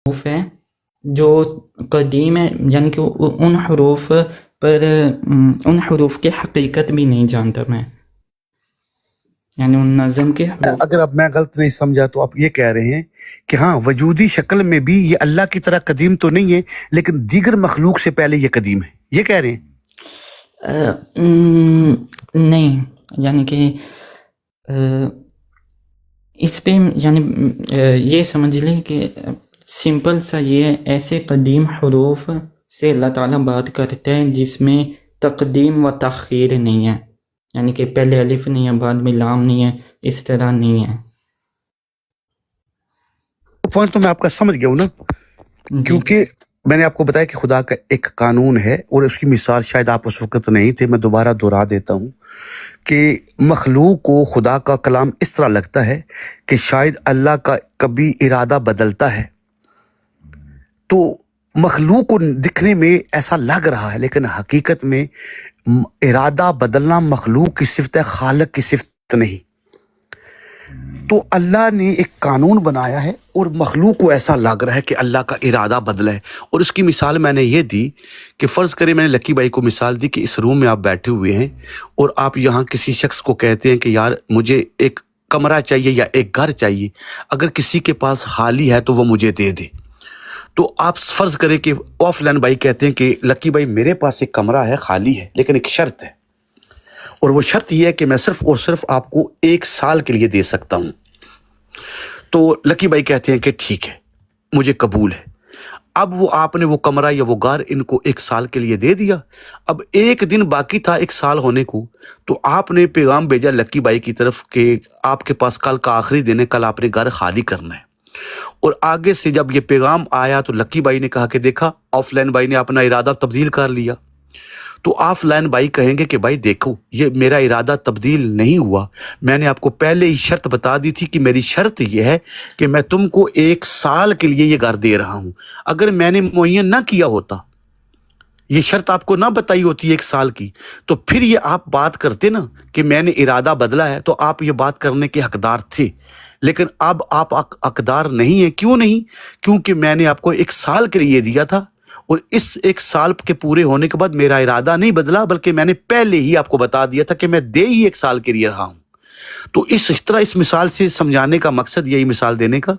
حروف ہیں جو قدیم ہے، یعنی کہ ان حروف پر ان حروف کی حقیقت بھی نہیں جانتا میں، یعنی ان نظم کے حروف. اگر اب میں غلط نہیں سمجھا تو آپ یہ کہہ رہے ہیں کہ ہاں وجودی شکل میں بھی یہ اللہ کی طرح قدیم تو نہیں ہے، لیکن دیگر مخلوق سے پہلے یہ قدیم ہے، یہ کہہ رہے ہیں؟ نہیں، یعنی کہ اس پہ یعنی یہ سمجھ لیں کہ سمپل سا یہ ایسے قدیم حروف سے اللہ تعالیٰ بات کرتا ہے جس میں تقدیم و تاخیر نہیں ہے، یعنی کہ پہلے الف نہیں ہے بعد میں لام نہیں ہے، اس طرح نہیں ہے. پوائنٹ تو میں آپ کا سمجھ گیا ہوں نا، جی کیونکہ میں نے آپ کو بتایا کہ خدا کا ایک قانون ہے، اور اس کی مثال شاید آپ اس وقت نہیں تھے، میں دوبارہ دہرا دیتا ہوں کہ مخلوق کو خدا کا کلام اس طرح لگتا ہے کہ شاید اللہ کا کبھی ارادہ بدلتا ہے، تو مخلوق کو دکھنے میں ایسا لگ رہا ہے، لیکن حقیقت میں ارادہ بدلنا مخلوق کی صفت ہے، خالق کی صفت نہیں. تو اللہ نے ایک قانون بنایا ہے اور مخلوق کو ایسا لگ رہا ہے کہ اللہ کا ارادہ بدلا ہے. اور اس کی مثال میں نے یہ دی کہ فرض کریں میں نے لکی بھائی کو مثال دی کہ اس روم میں آپ بیٹھے ہوئے ہیں اور آپ یہاں کسی شخص کو کہتے ہیں کہ یار مجھے ایک کمرہ چاہیے یا ایک گھر چاہیے، اگر کسی کے پاس خالی ہے تو وہ مجھے دے دے. تو آپ فرض کریں کہ آف لائن بھائی کہتے ہیں کہ لکی بھائی میرے پاس ایک کمرہ ہے خالی ہے، لیکن ایک شرط ہے، اور وہ شرط یہ ہے کہ میں صرف اور صرف آپ کو 1 سال کے لیے دے سکتا ہوں. تو لکی بھائی کہتے ہیں کہ ٹھیک ہے مجھے قبول ہے. اب وہ آپ نے وہ کمرہ یا وہ گھر ان کو 1 سال کے لیے دے دیا. اب 1 دن باقی تھا 1 سال ہونے کو، تو آپ نے پیغام بھیجا لکی بھائی کی طرف کہ آپ کے پاس کل کا آخری دن ہے، کل آپ نے گھر خالی کرنا ہے. اور آگے سے جب یہ پیغام آیا تو لکی بھائی نے کہا کہ دیکھا آف لائن بھائی نے اپنا ارادہ تبدیل کر لیا. تو آف لائن بھائی کہیں گے کہ بھائی دیکھو یہ میرا ارادہ تبدیل نہیں ہوا، میں نے آپ کو پہلے ہی شرط بتا دی تھی کہ میری شرط یہ ہے کہ میں تم کو 1 سال کے لیے یہ گھر دے رہا ہوں. اگر میں نے معین نہ کیا ہوتا، یہ شرط آپ کو نہ بتائی ہوتی 1 سال کی، تو پھر یہ آپ بات کرتے نا کہ میں نے ارادہ بدلا ہے، تو آپ یہ بات کرنے کے حقدار تھے. لیکن اب آپ حقدار نہیں ہیں. کیوں نہیں؟ کیونکہ میں نے آپ کو 1 سال کے لیے دیا تھا، اور اس 1 سال کے پورے ہونے کے بعد میرا ارادہ نہیں بدلا، بلکہ میں نے پہلے ہی آپ کو بتا دیا تھا کہ میں دے ہی 1 سال کے لیے رہا ہوں. تو اس طرح اس مثال سے سمجھانے کا مقصد یہی مثال دینے کا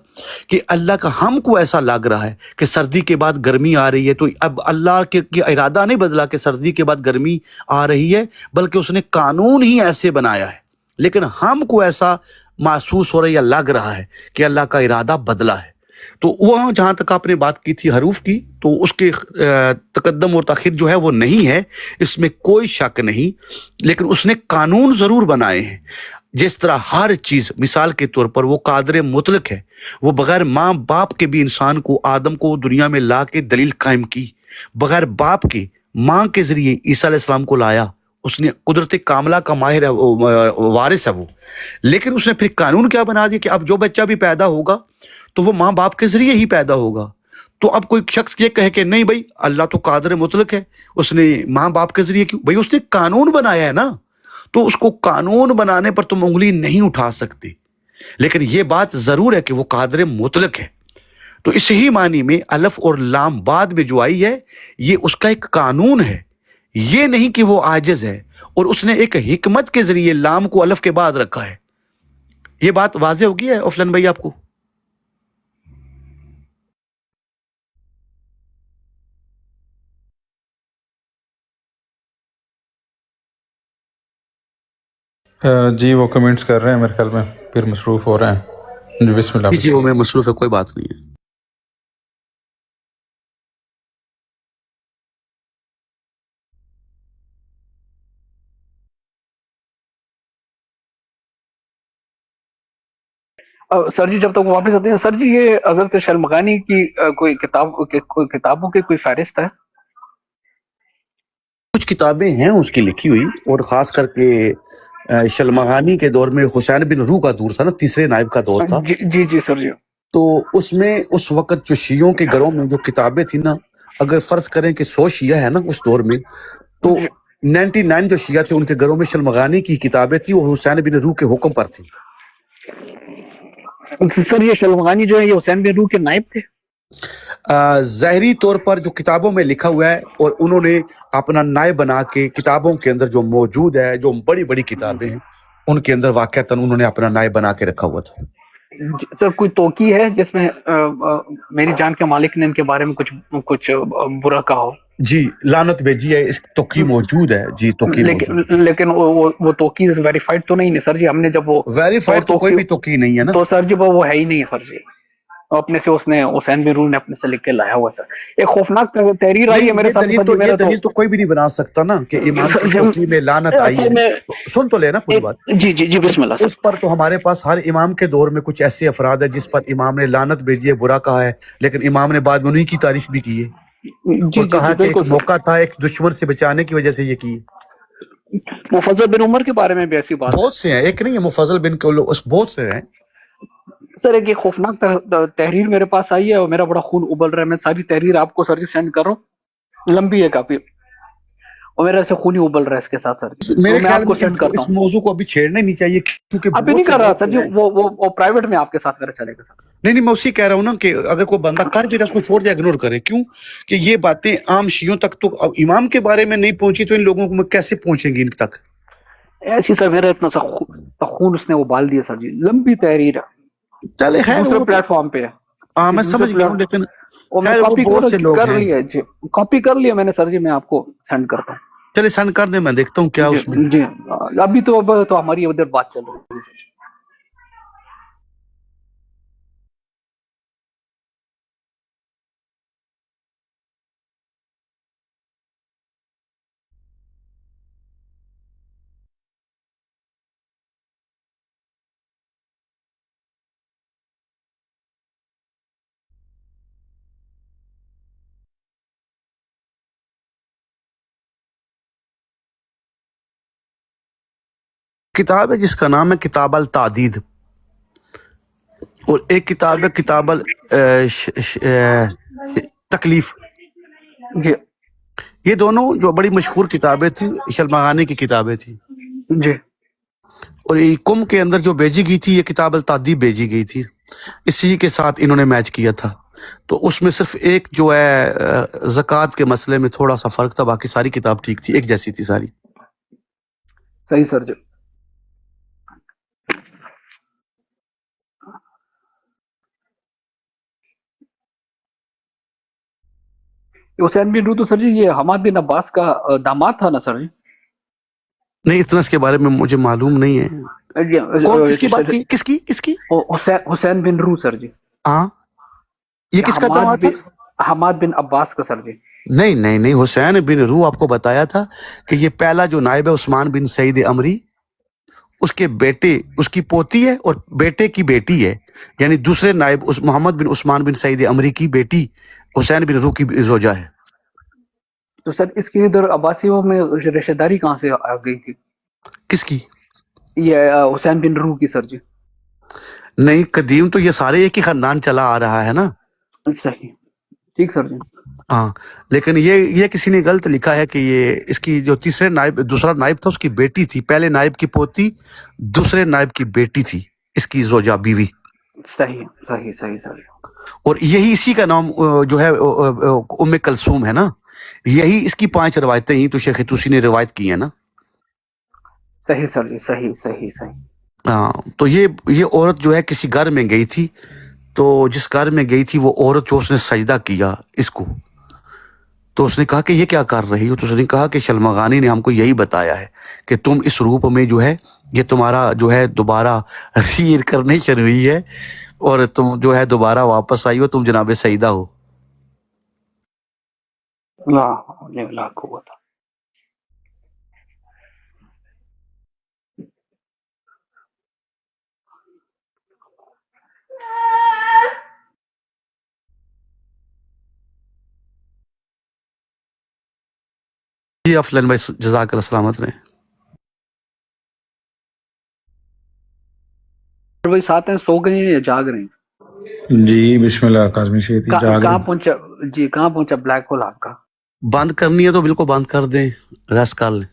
کہ اللہ کا ہم کو ایسا لگ رہا ہے کہ سردی کے بعد گرمی آ رہی ہے، تو اب اللہ کے ارادہ نہیں بدلا کہ سردی کے بعد گرمی آ رہی ہے، بلکہ اس نے قانون ہی ایسے بنایا ہے. لیکن ہم کو ایسا محسوس ہو رہا ہے یا لگ رہا ہے کہ اللہ کا ارادہ بدلا ہے. تو وہاں جہاں تک آپ نے بات کی تھی حروف کی، تو اس کے تقدم اور تاخیر جو ہے وہ نہیں ہے، اس میں کوئی شک نہیں. لیکن اس نے قانون ضرور بنائے ہیں. جس طرح ہر چیز مثال کے طور پر وہ قادر مطلق ہے، وہ بغیر ماں باپ کے بھی انسان کو آدم کو دنیا میں لا کے دلیل قائم کی، بغیر باپ کے ماں کے ذریعے عیسیٰ علیہ السلام کو لایا. اس نے قدرت کاملہ کا ماہر ہے، وارث ہے وہ. لیکن اس نے پھر قانون کیا بنا دیا کہ اب جو بچہ بھی پیدا ہوگا تو وہ ماں باپ کے ذریعے ہی پیدا ہوگا. تو اب کوئی شخص یہ کہے کہ نہیں بھائی اللہ تو قادر مطلق ہے، اس نے ماں باپ کے ذریعے کیوں؟ بھائی اس نے قانون بنایا ہے نا، تو اس کو قانون بنانے پر تم انگلی نہیں اٹھا سکتے. لیکن یہ بات ضرور ہے کہ وہ قادر مطلق ہے. تو اس ہی معنی میں الف اور لام بعد میں جو آئی ہے یہ اس کا ایک قانون ہے، یہ نہیں کہ وہ عاجز ہے. اور اس نے ایک حکمت کے ذریعے لام کو الف کے بعد رکھا ہے. یہ بات واضح ہو گئی ہے افلان بھائی آپ کو؟ جی وہ کمنٹس کر رہے ہیں، میرے خیال میں پھر مصروف ہو رہے ہیں. جی بسم اللہ. جی وہ میں مصروف ہے، کوئی بات نہیں ہے. سر جی جب تک وہ واپس آتے ہیں، سر جی یہ حضرت شلمغانی کی کوئی کتابوں کی کوئی فہرست ہے؟ کچھ کتابیں ہیں اس کی لکھی ہوئی، اور خاص کر کے شلمغانی کے دور میں حسین بن روح کا دور تھا نا، تیسرے نائب کا دور تھا. جی جی سر جی. تو اس میں اس وقت جو شیعوں کے گھروں میں جو کتابیں تھیں نا، اگر فرض کریں کہ 100 شیعہ ہے نا اس دور میں، تو 99 جو شیعہ تھے ان کے گھروں میں شلمغانی کی کتابیں تھیں اور حسین بن روح کے حکم پر تھیں. سر یہ شلمغانی جو ہے یہ حسین بن روح کے نائب تھے؟ ظاہری طور پر جو کتابوں میں لکھا ہوا ہے اور انہوں نے اپنا نائب بنا کے کتابوں کے اندر جو موجود ہے، جو بڑی بڑی کتابیں ہیں ان کے اندر واقعتاً انہوں نے اپنا نائب بنا کے رکھا ہوا تھا. سر کوئی توقی ہے جس میں میری جان کے مالک نے ان کے بارے میں کچھ برا کہا ہو؟ جی لعنت بھیجی ہے، اس توقی موجود ہے. جی توقی موجود ہے. لیکن وہ توقی ویریفائڈ تو نہیں ہے سر جی. ہم نے جب وہ ویریفائڈ تو کوئی بھی توقی نہیں ہے نا. تو سر جی وہ ہے ہی نہیں ہے سر جی. اپنے سے اس نے حسین بن روح نے اپنے سے لکھ کے لایا ہوا سر. ایک خوفناک تحریر آئی ہے میرے یہ ساتھ دلیل سر تو جی. یہ دلیل تو کوئی بھی نہیں بنا سکتا نا کہ امام کی توقی میں لعنت آئی ہے. سن تو لینا پوری بات. جی جی جی بسم اللہ. اس پر تو ہمارے پاس ہر امام کے دور میں کچھ ایسے افراد ہیں جس پر امام نے لعنت بھیجی ہے، برا کہا ہے، لیکن امام نے بعد میں انہیں کی تعریف بھی کی ہے اور کہا کہ ایک موقع تھا ایک دشمن سے بچانے کی وجہ سے یہ کی. مفضل بن عمر کے بارے میں بھی ایسی بات بہت سے ہیں، ایک نہیں ہے مفضل بن کے، بہت سے ہیں. سر. ایک خوفناک تحریر میرے پاس آئی ہے اور میرا بڑا خون ابل رہا ہے. میں ساری تحریر آپ کو سر جی سینڈ کر رہا ہوں، لمبی ہے کافی اور میرا سے خون ہی ابل رہا ہے اس کے ساتھ سر جی. میرے میں خیال آپ کو میں سینڈ کرتا اس ہوں. موضوع کو ابھی چھیڑنا ہی نہیں چاہیے کیونکہ ابھی نہیں کر رہا سر جی. وہ پرائیویٹ میں آپ کے ساتھ میرا چلے گا سر. نہیں میں اسی کہہ رہا ہوں نا کہ اگر کوئی بندہ کر بھی رہا اس کو چھوڑ دیا، اگنور کرے. کیوں کہ یہ باتیں عام شیعوں تک تو امام کے بارے میں نہیں پہنچی تو ان لوگوں کو کیسے پہنچیں گی ان تک؟ ایسی سر میرا اتنا سا خون اس نے ابال دیا سر جی. لمبی تحریر ہے، چلے خیر دوسرے وہ پلیٹ فارم پہ ہے. ہاں میں سمجھ گیا ہوں، لیکن اور میں خیر وہ کاپی بہت سے لوگ کر ہیں. لی ہے جی. کاپی کر لیا میں نے سر جی. میں آپ کو سینڈ کرتا ہوں. چلے سینڈ کر دیں، میں دیکھتا ہوں کیا اس میں. جی ابھی تو ہماری ادھر بات چل رہی ہے. کتاب ہے جس کا نام ہے کتاب التعدید، اور ایک کتاب ہے کتاب تکلیف. جی یہ دونوں جو بڑی مشہور کتابیں تھیں شلمغانی کی کتابیں تھیں، جی اور یہ کم کے اندر جو بھیجی گئی تھی یہ کتاب التعدید بھیجی گئی تھی. اسی کے ساتھ انہوں نے میچ کیا تھا. تو اس میں صرف ایک جو ہے زکوٰۃ کے مسئلے میں تھوڑا سا فرق تھا، باقی ساری کتاب ٹھیک تھی، ایک جیسی تھی ساری. صحیح سر جی. حسین بن روح تو سر جی یہ حماد بن عباس کا داماد تھا نا سر جی؟ نہیں اتنا اس کے بارے میں مجھے معلوم نہیں ہے. کون کس کی بات کی؟ کس کی؟ حسین بن روح سر جی. ہاں یہ کس کا داماد تھا؟ حماد بن عباس کا سر جی. نہیں حسین بن روح آپ کو بتایا تھا کہ یہ پہلا جو نائب ہے عثمان بن سعید امری، اس کے بیٹے، اس کی پوتی ہے اور بیٹے کی بیٹی ہے، یعنی دوسرے نائب محمد بن عثمان بن سعید امری کی بیٹی حسین بن روح کی زوجہ ہے. تو سر اس کی ادھر عباسیوں میں رشتہ داری کہاں سے آ گئی تھی؟ کس کی؟ یہ حسین بن روح کی سر جی. نہیں قدیم تو یہ سارے ایک ہی خاندان چلا آ رہا ہے نا. صحیح ٹھیک سر جی. ہاں لیکن یہ کسی نے غلط لکھا ہے کہ یہ اس کی جو دوسرا نائب تھا اس کی بیٹی تھی، پہلے نائب کی پوتی دوسرے نائب کی بیٹی تھی اس کی زوجہ بیوی. صحیح صحیح صحیح سر. اور یہی اسی کا نام جو ہے ام کلثوم ہے نا. یہی اس کی 5 روایتیں ہی تو شیخ طوسی نے روایت کی ہیں نا. صحیح سر جی. صحیح صحیح صحیح. ہاں تو یہ عورت جو ہے کسی گھر میں گئی تھی، تو جس گھر میں گئی تھی وہ عورت جو اس نے سجدہ کیا اس کو، تو اس نے کہا کہ یہ کیا کر رہی ہو؟ تو اس نے کہا کہ شلمغانی نے ہم کو یہی بتایا ہے کہ تم اس روپ میں جو ہے یہ تمہارا جو ہے دوبارہ ریئر کرنے شروع ہوئی ہے اور تم جو ہے دوبارہ واپس آئی ہو، تم جناب سیدہ ہو. لا قوت. جی افضل بھائی جزاک اللہ سلامت رہے. بھائی ساتھ ہیں، سو گئے ہیں یا جاگ رہے ہیں؟ جی بسم اللہ. کاظمی شیخی کہاں پہنچا جی؟ کہاں پہنچا بلیک ہول آپ کا؟ بند کرنی ہے تو بالکل بند کر دیں، ریسٹ کر لیں.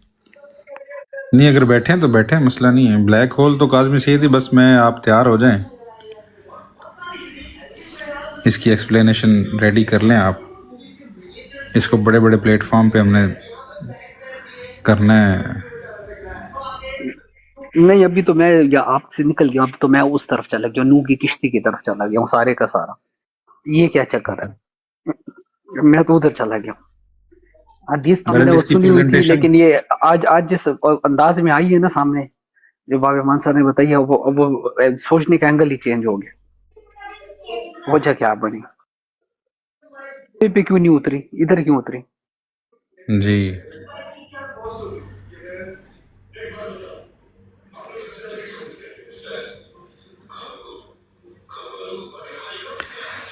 نہیں اگر بیٹھیں تو بیٹھیں، مسئلہ نہیں ہے. بلیک ہول تو کاظمی شیخی، بس میں آپ تیار ہو جائیں اس کی ایکسپلینیشن ریڈی کر لیں آپ. اس کو بڑے بڑے پلیٹ فارم پہ ہم نے کرنا ہے. نہیں ابھی تو میں یا آپ سے نکل گیا، اب تو میں اس طرف چلا گیا، نوح کی کشتی کی طرف چلا گیا ہوں سارے کا سارا. یہ کیا چکر ہے، میں تو ادھر چلا گیا. حدیث تو میں نے اس کی سنی ہوئی تھی، پریزنٹیشن لیکن یہ آج جس انداز میں آئی ہے نا سامنے، جو باب امان صاحب نے بتائی ہے، وہ سوچنے کا اینگل ہی چینج ہو گیا. وجہ کیا بنی، پہ کیوں نہیں اتری، ادھر کیوں اتری؟ جی.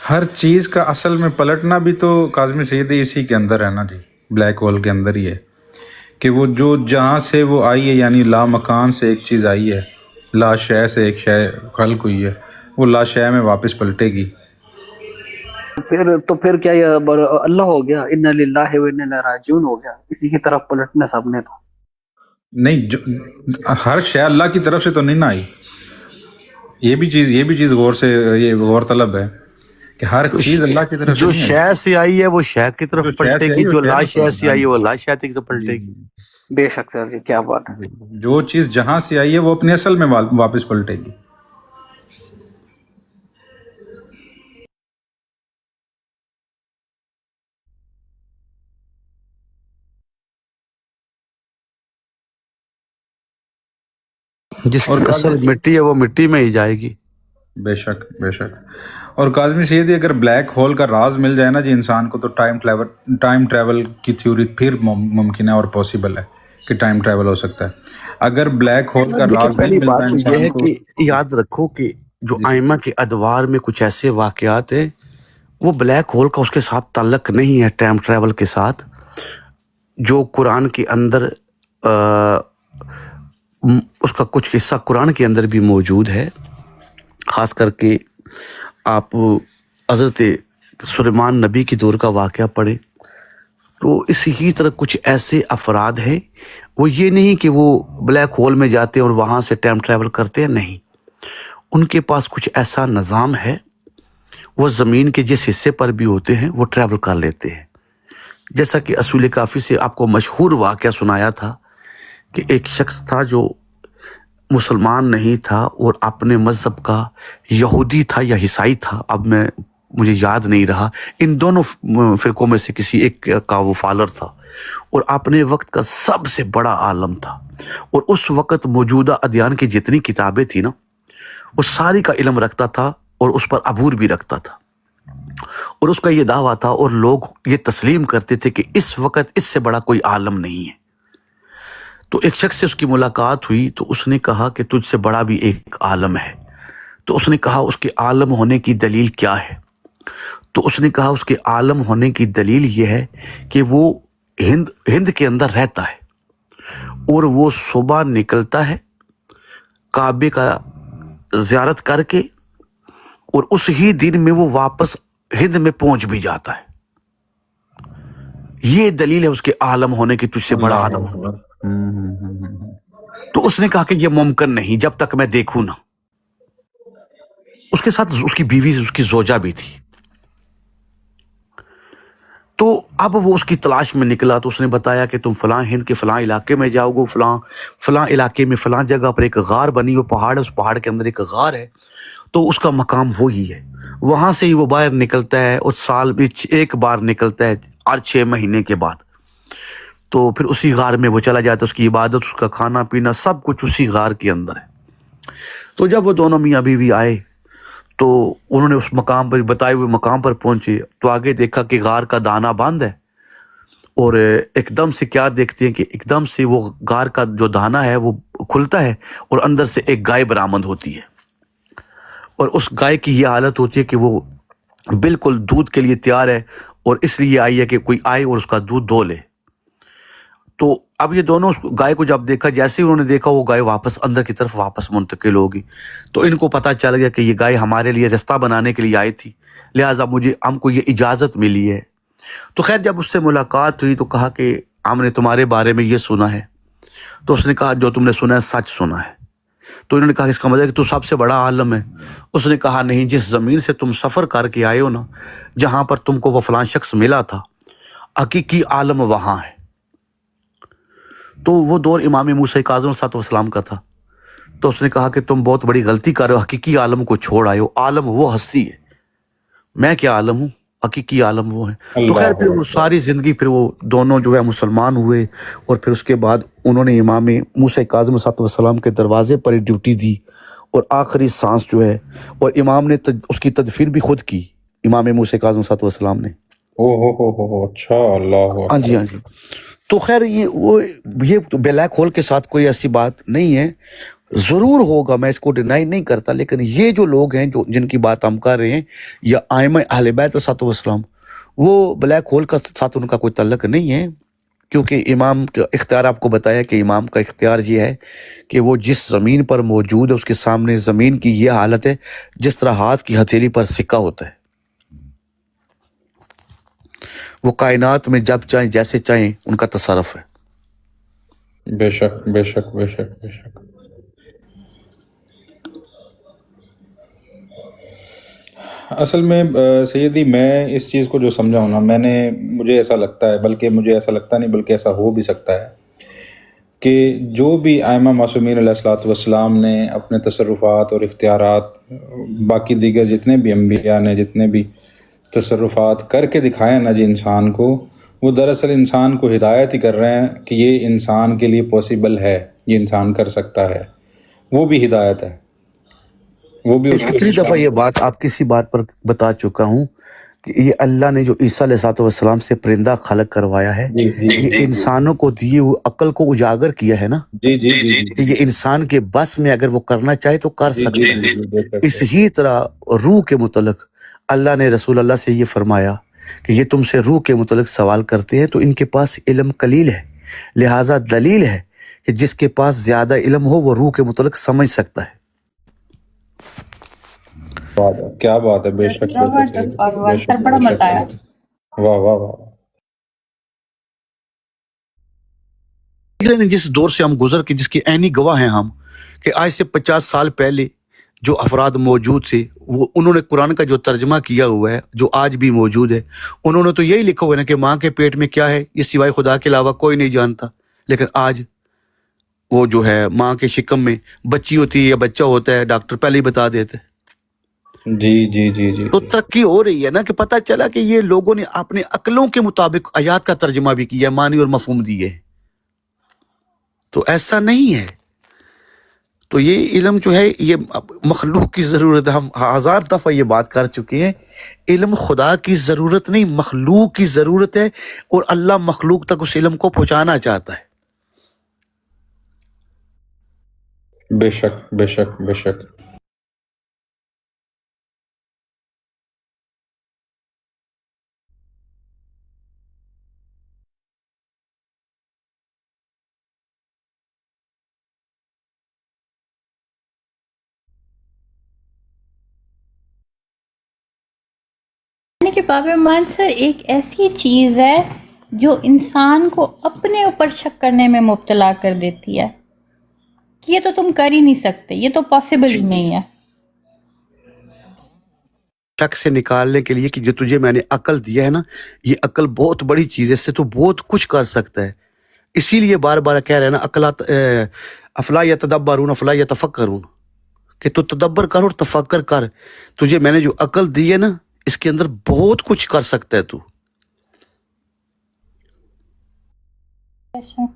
ہر چیز کا اصل میں پلٹنا بھی تو کاظمی سیدی اسی کے اندر ہے نا جی، بلیک ہول کے اندر ہی ہے کہ وہ جو جہاں سے وہ آئی ہے، یعنی لا مکان سے ایک چیز آئی ہے، لا شے سے ایک شے خلق ہوئی ہے، وہ لا شے میں واپس پلٹے گی. تو پھر کیا یہ اللہ ہو گیا، انا للہ و انا الیہ راجعون ہو گیا، اسی کی طرف پلٹنا سب نے. تو نہیں، ہر شے اللہ کی طرف سے تو نہیں نہ آئی. یہ بھی چیز غور سے یہ غور طلب ہے کہ ہر چیز اللہ کی طرف سے جو نہیں آئی. شے سے آئی ہے وہ شے کی طرف جو شے پلٹے سے گی، آئی وہ جو شے لا میں شے سے آئی ہے وہ جی. لا شے کی طرف پلٹے گی. بے شک سر جی، کیا بات ہے. جو چیز جہاں سے آئی ہے وہ اپنے اصل میں واپس پلٹے گی. جس اور کی اصل مٹی ہے وہ مٹی میں ہی جائے گی. بے شک بے شک. اور کاظمی سیدی اگر بلیک ہول کا راز مل جائے نا جی انسان کو، تو ٹائم ٹریول کی تھیوری پھر ممکن ہے اور پاسبل ہے کہ ٹائم ٹریول ہو سکتا ہے. اگر بلیک ہول کا دیکھیں، راز نہیں پہلی ملتا بات تو یہ انسان ہے کو. کہ یاد رکھو کہ جو جی ائمہ کے ادوار میں کچھ ایسے واقعات ہیں، وہ بلیک ہول کا اس کے ساتھ تعلق نہیں ہے ٹائم ٹریول کے ساتھ. جو قرآن کے اندر اس کا کچھ حصہ قرآن کے اندر بھی موجود ہے. خاص کر کے آپ حضرت سلیمان نبی کی دور کا واقعہ پڑھیں تو اسی ہی طرح کچھ ایسے افراد ہیں، وہ یہ نہیں کہ وہ بلیک ہول میں جاتے ہیں اور وہاں سے ٹائم ٹریول کرتے ہیں، نہیں. ان کے پاس کچھ ایسا نظام ہے، وہ زمین کے جس حصے پر بھی ہوتے ہیں وہ ٹریول کر لیتے ہیں. جیسا کہ اصول کافی سے آپ کو مشہور واقعہ سنایا تھا کہ ایک شخص تھا جو مسلمان نہیں تھا اور اپنے مذہب کا یہودی تھا یا عیسائی تھا، اب مجھے یاد نہیں رہا، ان دونوں فرقوں میں سے کسی ایک کا وہ فالر تھا، اور اپنے وقت کا سب سے بڑا عالم تھا. اور اس وقت موجودہ ادیان کی جتنی کتابیں تھیں نا، وہ ساری کا علم رکھتا تھا اور اس پر عبور بھی رکھتا تھا. اور اس کا یہ دعویٰ تھا اور لوگ یہ تسلیم کرتے تھے کہ اس وقت اس سے بڑا کوئی عالم نہیں ہے. تو ایک شخص سے اس کی ملاقات ہوئی تو اس نے کہا کہ تجھ سے بڑا بھی ایک عالم ہے. تو اس نے کہا اس کے عالم ہونے کی دلیل کیا ہے؟ تو اس نے کہا اس کے عالم ہونے کی دلیل یہ ہے کہ وہ ہند کے اندر رہتا ہے، اور وہ صبح نکلتا ہے کعبے کا زیارت کر کے، اور اس ہی دن میں وہ واپس ہند میں پہنچ بھی جاتا ہے. یہ دلیل ہے اس کے عالم ہونے کی، تجھ سے بڑا اللہ عالم ہونے. اکبر. تو اس نے کہا کہ یہ ممکن نہیں جب تک میں دیکھوں نا. اس کے ساتھ اس کی بیوی، اس کی زوجہ بھی تھی. تو اب وہ اس کی تلاش میں نکلا تو اس نے بتایا کہ تم فلاں ہند کے فلاں علاقے میں جاؤ گے، فلاں علاقے میں فلاں جگہ پر ایک غار بنی، وہ پہاڑ ہے، اس پہاڑ کے اندر ایک غار ہے، تو اس کا مقام وہی ہے. وہاں سے ہی وہ باہر نکلتا ہے اور سال میں ایک بار نکلتا ہے، 6 مہینے کے بعد. تو پھر اسی غار میں وہ چلا جاتا ہے، اس کی عبادت، اس کا کھانا پینا سب کچھ اسی غار کے اندر ہے. تو جب وہ دونوں میاں بیوی آئے تو انہوں نے اس مقام پر، بتائے ہوئے مقام پر پہنچے تو آگے دیکھا کہ غار کا دانہ بند ہے، اور ایک دم سے کیا دیکھتے ہیں کہ ایک دم سے وہ غار کا جو دانہ ہے وہ کھلتا ہے اور اندر سے ایک گائے برآمد ہوتی ہے. اور اس گائے کی یہ حالت ہوتی ہے کہ وہ بالکل دودھ کے لیے تیار ہے، اور اس لیے آئی ہے کہ کوئی آئے اور اس کا دودھ دو لے. تو اب یہ دونوں اس گائے کو جب دیکھا، جیسے ہی انہوں نے دیکھا وہ گائے واپس اندر کی طرف واپس منتقل ہوگی. تو ان کو پتہ چل گیا کہ یہ گائے ہمارے لیے رستہ بنانے کے لیے آئی تھی، لہٰذا ہم کو یہ اجازت ملی ہے. تو خیر جب اس سے ملاقات ہوئی تو کہا کہ ہم نے تمہارے بارے میں یہ سنا ہے. تو اس نے کہا جو تم نے سنا ہے سچ سنا ہے. تو انہوں نے کہا اس کا مطلب ہے کہ تو سب سے بڑا عالم ہے. اس نے کہا نہیں، جس زمین سے تم سفر کر کے آئے ہو نا، جہاں پر تم کو وہ فلاں شخص ملا تھا، حقیقی عالم وہاں ہے. تو وہ دور امام موسیٰ کاظم علیہ السلام کا تھا. تو اس نے کہا کہ تم بہت بڑی غلطی کر رہے ہو، حقیقی عالم کو چھوڑ آئے ہو. عالم وہ ہستی ہے، میں کیا عالم ہوں، حقیقی عالم وہ ہے. تو خیر اللہ پھر وہ اکبر. ساری زندگی پھر وہ دونوں جو ہے مسلمان ہوئے، اور پھر اس کے بعد انہوں نے امام موسیٰ کاظم علیہ السلام کے دروازے پر ہی ڈیوٹی دی، اور آخری سانس جو ہے، اور امام نے اس کی تدفین بھی خود کی، امام موسیٰ کاظم علیہ السلام نے. او ہو، اچھا، اللہ ہاں جی، اکبر. ہاں جی. تو خیر یہ بلیک ہول کے ساتھ کوئی ایسی بات نہیں ہے. ضرور ہوگا، میں اس کو ڈینائی نہیں کرتا، لیکن یہ جو لوگ ہیں جن کی بات ہم کر رہے ہیں، یا ائمہ اہل بیت علیہ السلام، وہ بلیک ہول کا ساتھ ان کا کوئی تعلق نہیں ہے. کیونکہ امام کا اختیار، آپ کو بتایا کہ امام کا اختیار یہ ہے کہ وہ جس زمین پر موجود ہے اس کے سامنے زمین کی یہ حالت ہے جس طرح ہاتھ کی ہتھیلی پر سکہ ہوتا ہے. وہ کائنات میں جب چاہیں جیسے چاہیں ان کا تصرف ہے. بے شک بے شک بے شک بے شک. اصل میں سیدی، میں اس چیز کو جو سمجھا ہوں نا، مجھے ایسا لگتا ہے، بلکہ مجھے ایسا لگتا نہیں بلکہ ایسا ہو بھی سکتا ہے کہ جو بھی ائمہ معصومین علیہ الصلوۃ والسلام نے اپنے تصرفات اور اختیارات، باقی دیگر جتنے بھی انبیاء نے جتنے بھی تصرفات کر کے دکھایا نا جی انسان کو، وہ دراصل انسان کو ہدایت ہی کر رہے ہیں کہ یہ انسان کے لیے پاسبل ہے، یہ انسان کر سکتا ہے. وہ بھی ہدایت ہے، وہ بھی اس کے کتنی دفعہ یہ بات آپ کسی بات پر بتا چکا ہوں کہ یہ اللہ نے جو عیسیٰ علیہ السلام سے پرندہ خلق کروایا ہے، جی جی یہ انسانوں کو دیے ہوئے عقل کو اجاگر کیا ہے نا، جی جی جی جی کہ یہ انسان کے بس میں اگر وہ کرنا چاہے تو کر جی جی سکتا جی ہے. جی، بے شک اس ہی طرح روح کے متعلق اللہ نے رسول اللہ سے یہ فرمایا کہ یہ تم سے روح کے متعلق سوال کرتے ہیں تو ان کے پاس علم قلیل ہے، لہٰذا دلیل ہے کہ جس کے پاس زیادہ علم ہو وہ روح کے متعلق سمجھ سکتا ہے. بات ہے، کیا بات ہے، بے شک بے شک زبردست بے بھگوان سر، شک بڑا بے مزہ شک. آیا. واہ واہ واہ. جس دور سے ہم گزر کے جس کے عینی گواہ ہیں ہم، کہ آج سے 50 سال پہلے جو افراد موجود تھے، وہ انہوں نے قرآن کا جو ترجمہ کیا ہوا ہے جو آج بھی موجود ہے، انہوں نے تو یہی لکھا ہوا ہے نا کہ ماں کے پیٹ میں کیا ہے یہ سوائے خدا کے علاوہ کوئی نہیں جانتا. لیکن آج وہ جو ہے ماں کے شکم میں بچی ہوتی ہے یا بچہ ہوتا ہے، ڈاکٹر پہلے ہی بتا دیتے. جی جی جی جی تو جی. ترقی ہو رہی ہے نا، کہ پتہ چلا کہ یہ لوگوں نے اپنے عقلوں کے مطابق آیات کا ترجمہ بھی کیا، معنی اور مفہوم دیے. تو ایسا نہیں ہے. تو یہ علم جو ہے یہ مخلوق کی ضرورت ہے. ہم 1000 دفعہ یہ بات کر چکے ہیں، علم خدا کی ضرورت نہیں، مخلوق کی ضرورت ہے، اور اللہ مخلوق تک اس علم کو پہنچانا چاہتا ہے. بے شک بے شک بے شک. یعنی کہ باب مان سر ایک ایسی چیز ہے جو انسان کو اپنے اوپر شک کرنے میں مبتلا کر دیتی ہے کہ یہ تو تم کر ہی نہیں سکتے، یہ تو پاسبل ہی نہیں ہے. شک سے نکالنے کے لیے کہ جو تجھے میں نے عقل دیا ہے نا، یہ عقل بہت بڑی چیز ہے، اس سے تو بہت کچھ کر سکتا ہے. اسی لیے بار بار کہہ رہے ہیں نا، عقلات افلا یتدبرون افلا یتفکرون، کہ تو تدبر کر اور تفکر کر. تجھے میں نے جو عقل دی ہے نا، اس کے اندر بہت کچھ کر سکتا ہے تو. بے شک.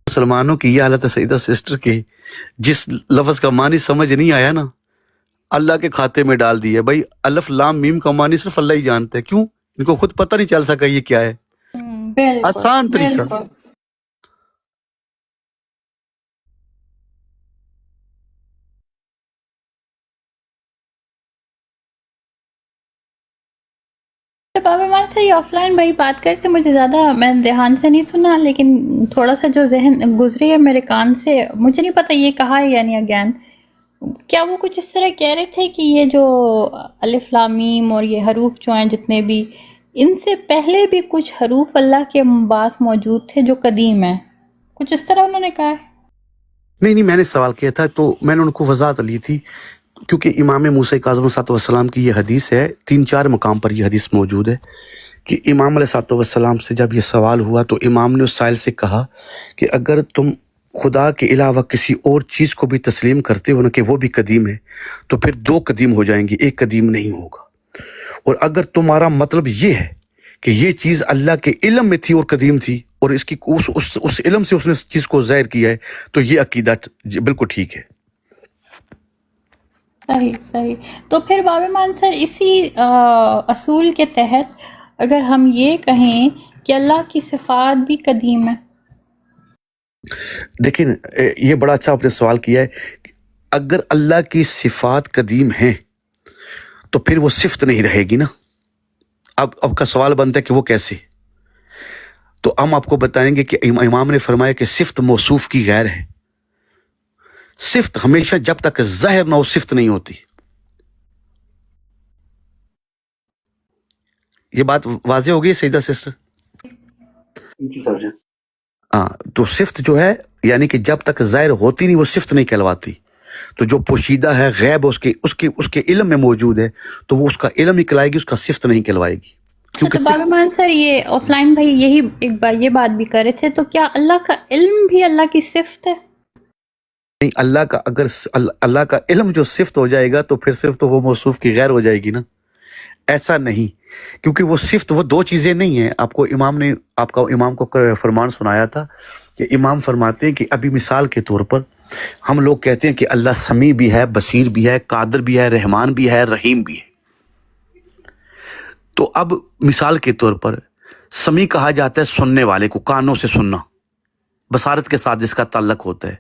مسلمانوں کی یہ حالت ہے سیدہ سسٹر کی، جس لفظ کا معنی سمجھ نہیں آیا نا، اللہ کے کھاتے میں ڈال دیا. بھائی الف لام میم کا معنی صرف اللہ ہی جانتا ہے. کیوں؟ ان کو خود پتہ نہیں چل سکا یہ کیا ہے. بالکل آسان طریقہ. بالکل. بابا مان سر یہ آف لائن بھائی بات کرتے مجھے زیادہ میں دھیان سے نہیں سنا، لیکن تھوڑا سا جو ذہن گزری ہے میرے کان سے، مجھے نہیں پتہ یہ کہا ہے یعنی اگین کیا وہ کچھ اس طرح کہہ رہے تھے کہ یہ جو الف لام میم اور یہ حروف جو ہیں جتنے بھی، ان سے پہلے بھی کچھ حروف اللہ کے بعض موجود تھے جو قدیم ہیں، کچھ اس طرح انہوں نے کہا ہے؟ نہیں میں نے سوال کیا تھا تو میں نے ان کو وضاحت لی تھی، کیونکہ امام موسیٰ کاظم علیہ الصلوۃ والسلام کی یہ حدیث ہے، 3-4 مقام پر یہ حدیث موجود ہے کہ امام علیہ الصلوۃ والسلام سے جب یہ سوال ہوا تو امام نے اس سائل سے کہا کہ اگر تم خدا کے علاوہ کسی اور چیز کو بھی تسلیم کرتے ہو نا کہ وہ بھی قدیم ہے تو پھر 2 قدیم ہو جائیں گی، ایک قدیم نہیں ہوگا، اور اگر تمہارا مطلب یہ ہے کہ یہ چیز اللہ کے علم میں تھی اور قدیم تھی اور اس کی اس علم سے اس نے اس چیز کو ظاہر کیا ہے تو یہ عقیدہ بالکل ٹھیک ہے۔ صحیح۔ تو پھر بابا مان سر اسی اصول کے تحت اگر ہم یہ کہیں کہ اللہ کی صفات بھی قدیم ہے، دیکھیں یہ بڑا اچھا آپ نے سوال کیا ہے، اگر اللہ کی صفات قدیم ہیں تو پھر وہ صفت نہیں رہے گی نا۔ اب کا سوال بنتا ہے کہ وہ کیسے، تو ہم آپ کو بتائیں گے کہ امام نے فرمایا کہ صفت موصوف کی غیر ہے، صفت ہمیشہ جب تک ظاہر نہ ہو صفت نہیں ہوتی۔ یہ بات واضح ہوگی سیدہ سسٹر؟ ہاں، تو صفت جو ہے یعنی کہ جب تک ظاہر ہوتی نہیں وہ صفت نہیں کہلواتی، تو جو پوشیدہ ہے غیب اس کے علم میں موجود ہے تو وہ اس کا علم ہی کہلائے گی، اس کا صفت نہیں کہلوائے گی۔ تو بابا مان سر یہ آف لائن بھائی یہی ایک بار یہ بات بھی کر رہے تھے، تو کیا اللہ کا علم بھی اللہ کی صفت ہے؟ نہیں، اگر اللہ کا علم جو صفت ہو جائے گا تو پھر صرف تو وہ موصوف کی غیر ہو جائے گی نا، ایسا نہیں، کیونکہ وہ صفت وہ 2 چیزیں نہیں ہیں۔ آپ کو امام کو فرمان سنایا تھا کہ امام فرماتے ہیں کہ ابھی مثال کے طور پر ہم لوگ کہتے ہیں کہ اللہ سمیع بھی ہے، بصیر بھی ہے، قادر بھی ہے، رحمان بھی ہے، رحیم بھی ہے، تو اب مثال کے طور پر سمیع کہا جاتا ہے سننے والے کو، کانوں سے سننا، بصارت کے ساتھ جس کا تعلق ہوتا ہے،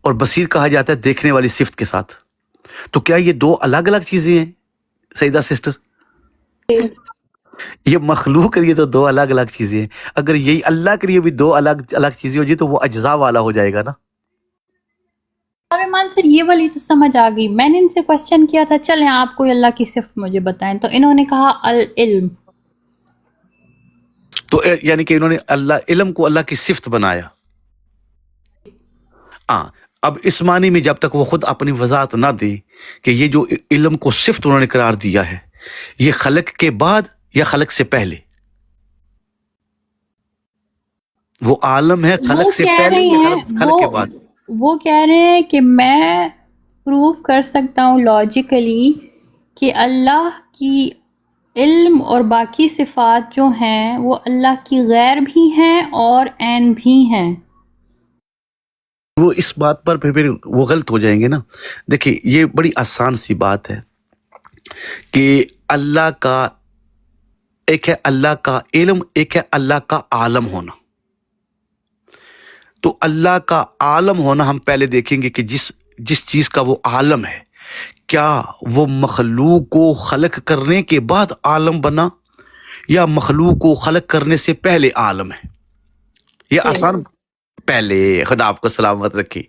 اور بصیر کہا جاتا ہے دیکھنے والی صفت کے ساتھ۔ تو کیا یہ 2 الگ الگ چیزیں ہیں سیدہ سسٹر؟ یہ مخلوق کے لیے تو 2 الگ الگ چیزیں ہیں، اگر یہی اللہ کے لیے بھی 2 الگ الگ چیزیں ہو جائے تو وہ اجزاء والا ہو جائے گا نا۔ بابا مان سر یہ والی تو سمجھ آ گئی، میں نے ان سے کوشچن کیا تھا چلیں آپ کوئی اللہ کی صفت مجھے بتائیں، تو انہوں نے کہا العلم، تو یعنی کہ انہوں نے علم کو اللہ کی صفت بنایا۔ ہاں، اب اس معنی میں جب تک وہ خود اپنی وضاحت نہ دے کہ یہ جو علم کو صفت انہوں نے قرار دیا ہے یہ خلق کے بعد یا خلق سے پہلے، وہ عالم ہے خلق سے پہلے یا خلق کے بعد؟ وہ کہہ رہے ہیں کہ میں پروف کر سکتا ہوں لاجیکلی کہ اللہ کی علم اور باقی صفات جو ہیں وہ اللہ کی غیر بھی ہیں اور عین بھی ہیں۔ وہ اس بات پر پھر وہ غلط ہو جائیں گے نا۔ دیکھیں یہ بڑی آسان سی بات ہے کہ اللہ کا ایک ہے اللہ کا علم، ایک ہے اللہ کا عالم ہونا۔ تو اللہ کا عالم ہونا ہم پہلے دیکھیں گے کہ جس چیز کا وہ عالم ہے کیا وہ مخلوق کو خلق کرنے کے بعد عالم بنا یا مخلوق کو خلق کرنے سے پہلے عالم ہے؟ یہ آسان، پہلے، خدا آپ کو سلامت رکھے۔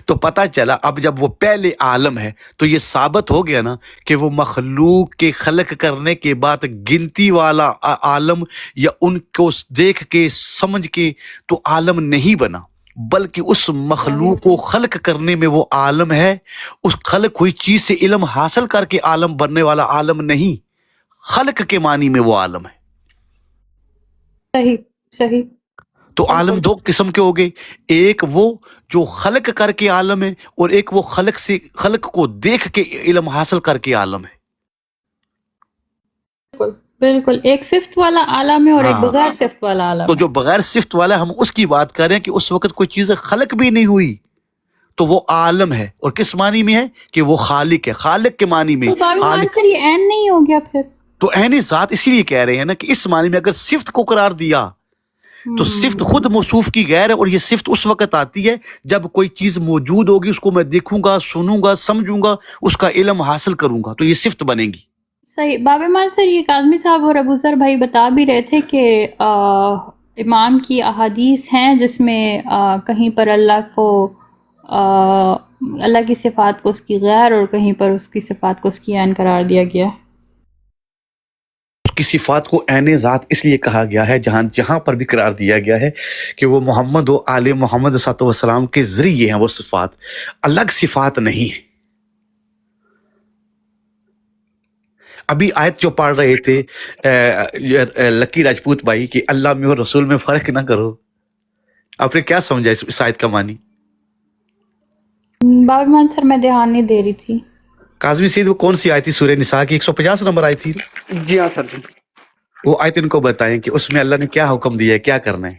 تو پتہ چلا اب جب وہ پہلے عالم ہے تو یہ ثابت ہو گیا نا کہ وہ مخلوق کے خلق کرنے کے بعد گنتی والا عالم یا ان کو دیکھ کے سمجھ کے تو عالم نہیں بنا، بلکہ اس مخلوق کو خلق کرنے میں وہ عالم ہے، اس خلق ہوئی چیز سے علم حاصل کر کے عالم بننے والا عالم نہیں، خلق کے معنی میں وہ عالم ہے۔ صحیح۔ تو عالم 2 قسم کے ہو گئے، ایک وہ جو خلق کر کے عالم ہے اور ایک وہ خلق کو دیکھ کے علم حاصل کر کے عالم ہے۔ بالکل، ایک صفت والا عالم ہے اور ایک بغیر صفت والا عالم ہے۔ تو جو بغیر صفت والا ہے ہم اس کی بات کر رہے ہیں کہ اس وقت کوئی چیز خلق بھی نہیں ہوئی تو وہ عالم ہے، اور کس معنی میں ہے کہ وہ خالق ہے، خالق کے معنی میں۔ تو یہ عین نہیں ہو گیا پھر؟ تو عین ذات اسی لیے کہہ رہے ہیں نا کہ اس معنی میں اگر صفت کو قرار دیا تو صفت خود موصوف کی غیر ہے، اور یہ صفت اس وقت آتی ہے جب کوئی چیز موجود ہوگی، اس کو میں دیکھوں گا، سنوں گا، سمجھوں گا، اس کا علم حاصل کروں گا تو یہ صفت بنے گی۔ صحیح باب ایمان سر، یہ کاظمی صاحب اور ابو ذر بھائی بتا بھی رہے تھے کہ امام کی احادیث ہیں جس میں کہیں پر اللہ کو اللہ کی صفات کو اس کی غیر اور کہیں پر اس کی صفات کو اس کی عین قرار دیا گیا ہے۔ اس کی صفات کو عین ذات اس لیے کہا گیا ہے جہاں پر بھی قرار دیا گیا ہے کہ وہ محمد و آل محمد صلی اللہ علیہ وسلم کے ذریعے ہیں، وہ صفات الگ صفات نہیں ہیں۔ ابھی آیت جو پڑھ رہے تھے لکی راجپوت بھائی کہ اللہ میں اور رسول میں فرق نہ کرو، آپ نے کیا سمجھا اس آیت کا معنی؟ باب ایمان سر میں دھیان نہیں دے رہی تھی۔ کاظمی سید وہ کون سی آیت تھی؟ سورہ نساء کی 150 نمبر آئی تھی، جی ہاں سر جی، وہ آیت ان کو بتائیں کہ اس میں اللہ نے کیا حکم دیا ہے، کیا کرنا ہے۔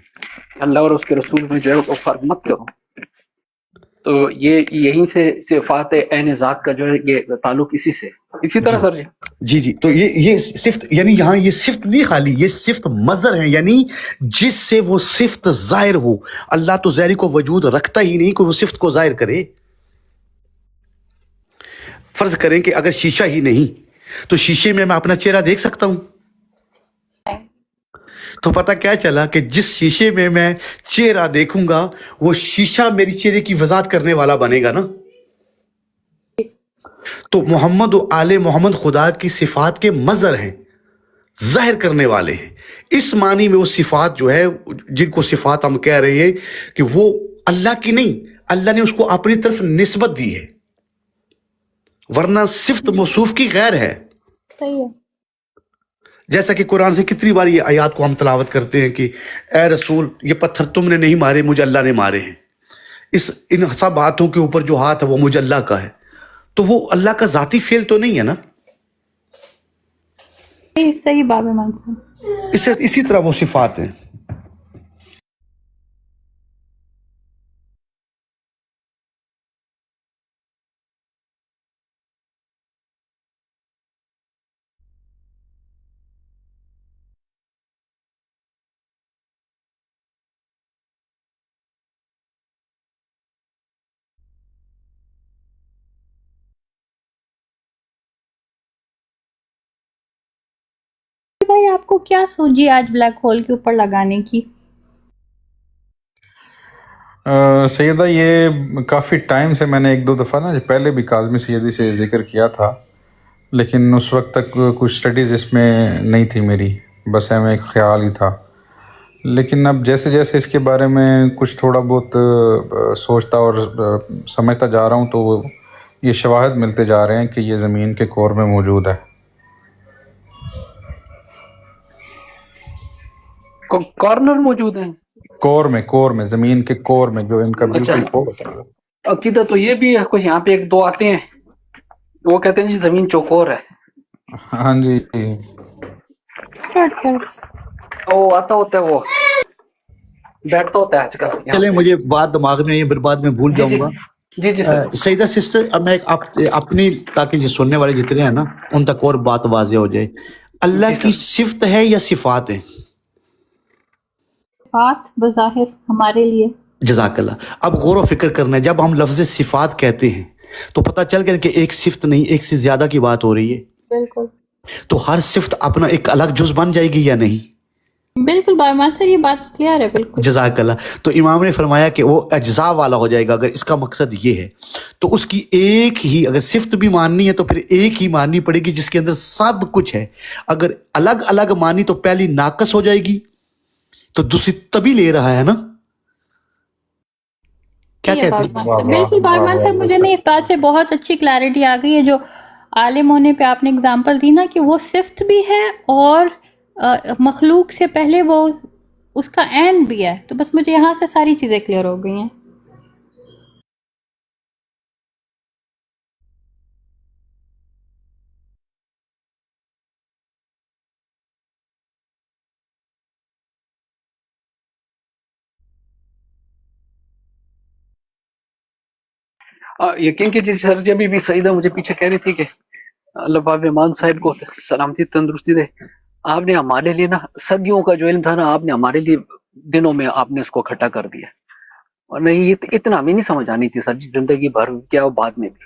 اللہ اور اس کے رسول میں جو ہے وہ فرق مت کرو۔ تو یہ یہیں سے صفات عین ذات کا جو ہے یہ تعلق اسی سے، اسی طرح سر جی۔ جی جی، تو یہ صفت یعنی یہاں یہ صفت نہیں خالی، یہ صفت مظہر ہے، یعنی جس سے وہ صفت ظاہر ہو۔ اللہ تو ظاہری کو وجود رکھتا ہی نہیں کہ وہ صفت کو ظاہر کرے۔ فرض کریں کہ اگر شیشہ ہی نہیں تو شیشے میں اپنا چہرہ دیکھ سکتا ہوں؟ تو پتہ کیا چلا کہ جس شیشے میں میں چہرہ دیکھوں گا وہ شیشہ میری چہرے کی وضاحت کرنے والا بنے گا نا۔ تو محمد و آل محمد خدا کی صفات کے مظہر ہیں، ظاہر کرنے والے ہیں۔ اس معنی میں وہ صفات جو ہے جن کو صفات ہم کہہ رہے ہیں کہ وہ اللہ کی نہیں، اللہ نے اس کو اپنی طرف نسبت دی ہے، ورنہ صفت موصوف کی غیر ہے۔ صحیح ہے۔ جیسا کہ قرآن سے کتنی بار یہ آیات کو ہم تلاوت کرتے ہیں کہ اے رسول یہ پتھر تم نے نہیں مارے، مجھے اللہ نے مارے ہیں۔ ان سب ہاتھوں کے اوپر جو ہاتھ ہے وہ مجھے اللہ کا ہے، تو وہ اللہ کا ذاتی فعل تو نہیں ہے نا۔ صحیح باب ایمان سر۔ اسی طرح وہ صفات ہیں۔ بھائی آپ کو کیا سوجی آج بلیک ہول کے اوپر لگانے کی؟ سیدہ یہ کافی ٹائم سے میں نے ایک دو دفعہ نا پہلے بھی کاظمی سیدی سے ذکر کیا تھا، لیکن اس وقت تک کچھ سٹڈیز اس میں نہیں تھی میری، بس میں ایک خیال ہی تھا۔ لیکن اب جیسے جیسے اس کے بارے میں کچھ تھوڑا بہت سوچتا اور سمجھتا جا رہا ہوں تو یہ شواہد ملتے جا رہے ہیں کہ یہ زمین کے کور میں موجود ہے۔ کارنر موجود ہیں کور میں زمین کے کور میں جو ان کا بالکل کور ہوتا ہے۔ عقیدہ تو یہ بھی ہے، کچھ یہاں پہ ایک دو آتے ہیں وہ کہتے ہیں جی زمین چوکور ہے، ہاں جی، وہ آتا ہوتا ہے، وہ بیٹھتا ہوتا ہے آج کل یہاں چلیں پہ۔ مجھے بات دماغ میں یہ بعد میں بھول جی جاؤں گا۔ جی جی سر۔ سیدہ سسٹر، اب میں اپنی تاکہ جو سننے والے جتنے ہیں نا ان تک اور بات واضح ہو جائے، اللہ کی صفت ہے یا صفات ہے؟ بات بظاہر ہمارے لیے۔ جزاک اللہ۔ اب غور و فکر کرنا ہے، جب ہم لفظ صفات کہتے ہیں تو پتہ چل گیا کہ ایک صفت نہیں، ایک سے زیادہ کی بات ہو رہی ہے۔ بالکل تو ہر صفت اپنا ایک الگ جز بن جائے گی یا نہیں؟ بالکل باب ایمان سر، یہ بات کلیئر ہے بالکل۔ جزاک اللہ۔ تو امام نے فرمایا کہ وہ اجزاء والا ہو جائے گا، اگر اس کا مقصد یہ ہے تو اس کی ایک ہی اگر صفت بھی ماننی ہے تو پھر ایک ہی ماننی پڑے گی جس کے اندر سب کچھ ہے۔ اگر الگ الگ مانی تو پہلی ناقص ہو جائے گی تو دوسری تبھی لے رہا ہے نا۔ کیا کہتے ہیں؟ بالکل باب ایمان سر، مجھے نہیں اس بات سے بہت اچھی کلیئرٹی آ گئی ہے جو عالم ہونے پہ آپ نے اگزامپل دی نا، کہ وہ صفت بھی ہے اور مخلوق سے پہلے وہ اس کا عین بھی ہے، تو بس مجھے یہاں سے ساری چیزیں کلیئر ہو گئی ہیں۔ یقین کیجیے سر جی، ابھی بھی سعیدہ مجھے پیچھے کہہ رہی تھی کہ اللہ باب ایمان صاحب کو سلامتی تندرستی دے، آپ نے ہمارے لیے نا صدیوں کا جو علم تھا نا، آپ نے ہمارے لیے دنوں میں آپ نے اس کو اکٹھا کر دیا، اور نہیں یہ اتنا ہمیں نہیں سمجھ آنی تھی سر جی، زندگی بھر کیا بعد میں بھی۔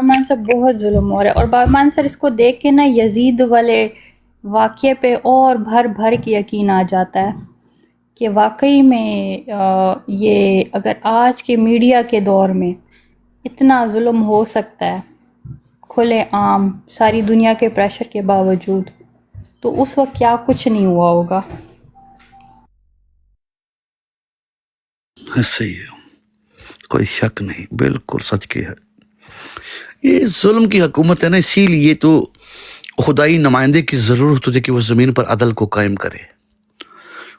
بارمان صاحب بہت ظلم ہو رہا ہے، اور بارمان سر اس کو دیکھ کے نا یزید والے واقعے پہ اور بھر بھر کے یقین آ جاتا ہے کہ واقعی میں یہ اگر آج کے میڈیا کے دور میں اتنا ظلم ہو سکتا ہے کھلے عام ساری دنیا کے پریشر کے باوجود، تو اس وقت کیا کچھ نہیں ہوا ہوگا۔ صحیح ہے، کوئی شک نہیں، بالکل سچ کی ہے۔ یہ ظلم کی حکومت ہے نا، اسی لیے تو خدائی نمائندے کی ضرورت ہوتی ہے کہ وہ زمین پر عدل کو قائم کرے،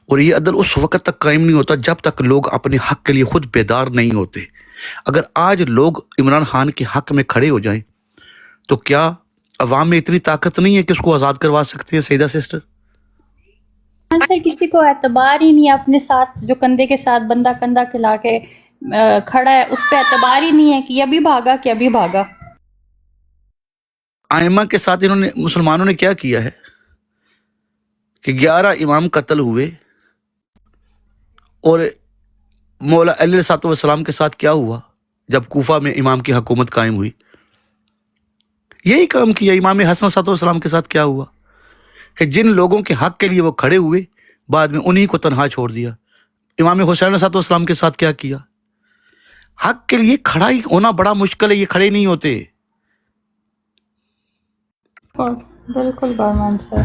اور یہ عدل اس وقت تک قائم نہیں ہوتا جب تک لوگ اپنے حق کے لیے خود بیدار نہیں ہوتے۔ اگر آج لوگ عمران خان کے حق میں کھڑے ہو جائیں تو کیا عوام میں اتنی طاقت نہیں ہے کہ اس کو آزاد کروا سکتے ہیں سیدہ سسٹر؟ سر کسی کو اعتبار ہی نہیں ہے اپنے ساتھ، جو کندھے کے ساتھ بندہ کندھا کھلا کے کھڑا ہے، اس پہ اعتبار ہی نہیں ہے کہ ابھی بھاگا کہ ابھی بھاگا۔ آئمہ کے ساتھ انہوں نے مسلمانوں نے کیا کیا ہے کہ 11 امام قتل ہوئے، اور مولا علیہ الصلوۃ والسلام کے ساتھ کیا ہوا جب کوفہ میں امام کی حکومت قائم ہوئی؟ یہی کام کیا۔ امام حسن علیہ الصلوۃ والسلام کے ساتھ کیا ہوا کہ جن لوگوں کے حق کے لیے وہ کھڑے ہوئے بعد میں انہی کو تنہا چھوڑ دیا۔ امام حسین علیہ الصلوۃ والسلام کے ساتھ کیا کیا؟ حق کے لیے کھڑا ہی ہونا بڑا مشکل ہے، یہ کھڑے نہیں ہوتے۔ بالکل بارمان سر،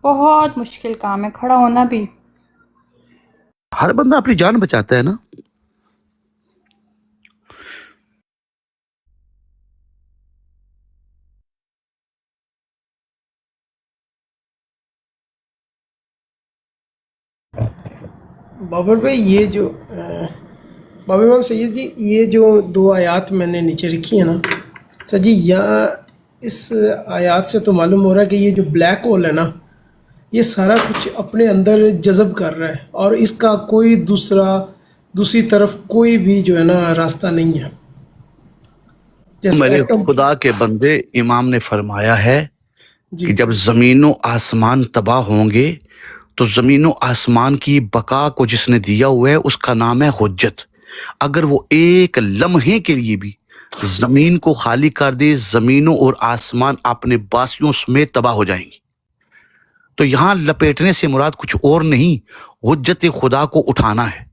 بہت مشکل کام ہے کھڑا ہونا بھی۔ ہر بندہ اپنی جان بچاتا ہے نا۔ بابر بھائی، یہ جو بابر امام سید جی، یہ جو 2 آیات میں نے نیچے رکھی ہیں نا سر جی، یہاں اس آیات سے تو معلوم ہو رہا ہے کہ یہ جو بلیک ہول ہے نا، یہ سارا کچھ اپنے اندر جذب کر رہا ہے، اور اس کا کوئی دوسری طرف کوئی بھی جو ہے نا راستہ نہیں ہے۔ جیسے میرے ایٹم، خدا کے بندے، امام نے فرمایا ہے جی کہ جب زمین و آسمان تباہ ہوں گے تو زمین و آسمان کی بقا کو جس نے دیا ہوا ہے اس کا نام ہے حجت۔ اگر وہ ایک لمحے کے لیے بھی زمین کو خالی کر دے، زمینوں اور آسمان اپنے باسیوں سمیت تباہ ہو جائیں گے۔ تو یہاں لپیٹنے سے مراد کچھ اور نہیں، حجت خدا کو اٹھانا ہے۔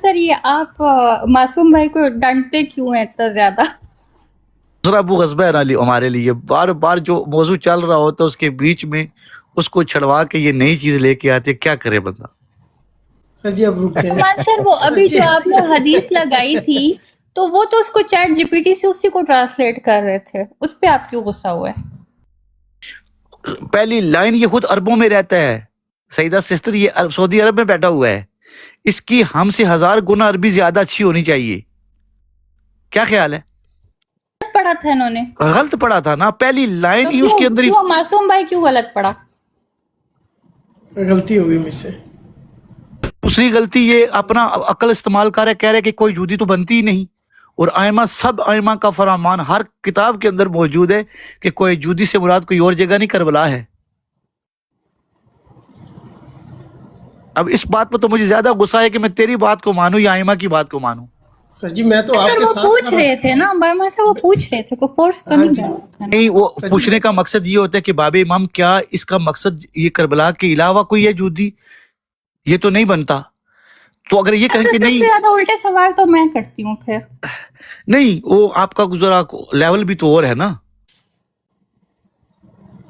سر یہ آپ معصوم بھائی کو ڈانٹتے کیوں ہیں اتنا زیادہ؟ ذرا ابو غصبہ ہے نا ہمارے لیے، بار بار جو موضوع چل رہا ہوتا ہے اس کے بیچ میں اس کو چھڑوا کے یہ نئی چیز لے کے آتے، کیا کرے بندہ؟ سر جی اب رکے سر وہ ابھی جو آپ نے حدیث لگائی تھی تو وہ تو اس کو چیٹ جی پی ٹی سے اسی کو ٹرانسلیٹ کر رہے تھے، اس پہ آپ کیوں غصہ ہوئے؟ پہلی لائن یہ خود عربوں میں رہتا ہے سیدہ سسٹر، یہ سعودی عرب میں بیٹھا ہوا ہے، اس کی ہم سے 1000 گنا عربی زیادہ اچھی ہونی چاہیے۔ کیا خیال ہے؟ پڑھا تھا انہوں نے غلط پڑھا تھا نا، پہلی لائن تو ہی اس کے اندر ہی۔ کیوں معصوم بھائی کیوں غلط پڑھا؟ غلطی ہو گئی مجھ سے۔ دوسری غلطی یہ اپنا عقل استعمال کر رہے، کہہ رہے کہ کوئی یہودی تو بنتی ہی نہیں، اور آئمہ سب آئمہ کا فرمان ہر کتاب کے اندر موجود ہے کہ کوئی یہودی سے مراد کوئی اور جگہ نہیں کربلا ہے۔ اب اس بات پر تو مجھے زیادہ غصہ ہے کہ میں تیری بات کو مانوں یا آئمہ کی بات کو مانوں۔ سر جی میں تو آپ سر کے وہ ساتھ پوچھ رہے تھے نا بارمان سے، وہ پوچھ رہے تھے، کوئی فورس تو ہاں نہیں جی، کر رہا تھا۔ نہیں، وہ پوچھنے کا مقصد یہ ہوتا ہے کہ باب امام کیا اس کا مقصد یہ کربلا کے علاوہ کوئی ہے یہودی؟ یہ تو نہیں بنتا۔ تو اگر یہ کہیں کہ سب سے نہیں زیادہ الٹے سوال تو میں کرتی ہوں پھر۔ نہیں، وہ آپ کا گزرا لیول بھی تو اور ہے نا،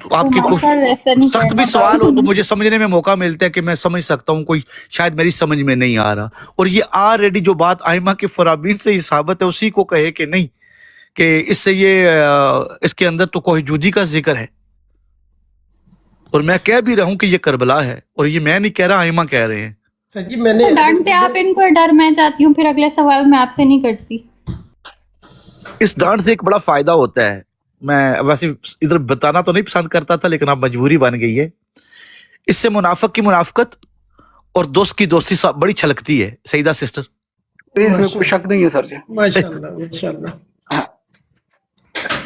تو آپ کی سر ایسا نہیں سخت بھی کرنا سوال ہو تو مجھے سمجھنے میں موقع ملتا ہے کہ میں سمجھ سکتا ہوں، کوئی شاید میری سمجھ میں نہیں آ رہا، اور یہ آلریڈی جو بات آئمہ کے فرامین سے ہی ثابت ہے اسی کو کہے کہ نہیں، کہ اس سے یہ اس کے اندر تو کوئی جودی کا ذکر ہے، اور میں کہہ بھی رہا ہوں کہ یہ کربلا ہے، اور یہ میں نہیں کہہ رہا، آئمہ کہہ رہے ہیں۔ سر جی میں نے ڈانٹتے آپ ان کو، ڈر میں جاتی ہوں، پھر اگلے سوال میں آپ سے نہیں کرتی۔ اس ڈانٹ سے ایک بڑا فائدہ ہوتا ہے، میں ویسے ادھر بتانا تو نہیں پسند کرتا تھا لیکن اب مجبوری بن گئی ہے۔ اس سے منافق کی منافقت اور دوست کی دوستی بڑی چھلکتی ہے سیدہ سسٹر۔ اس میں کوئی شک نہیں ہے سر جی۔ ماشاء اللہ ماشاء اللہ۔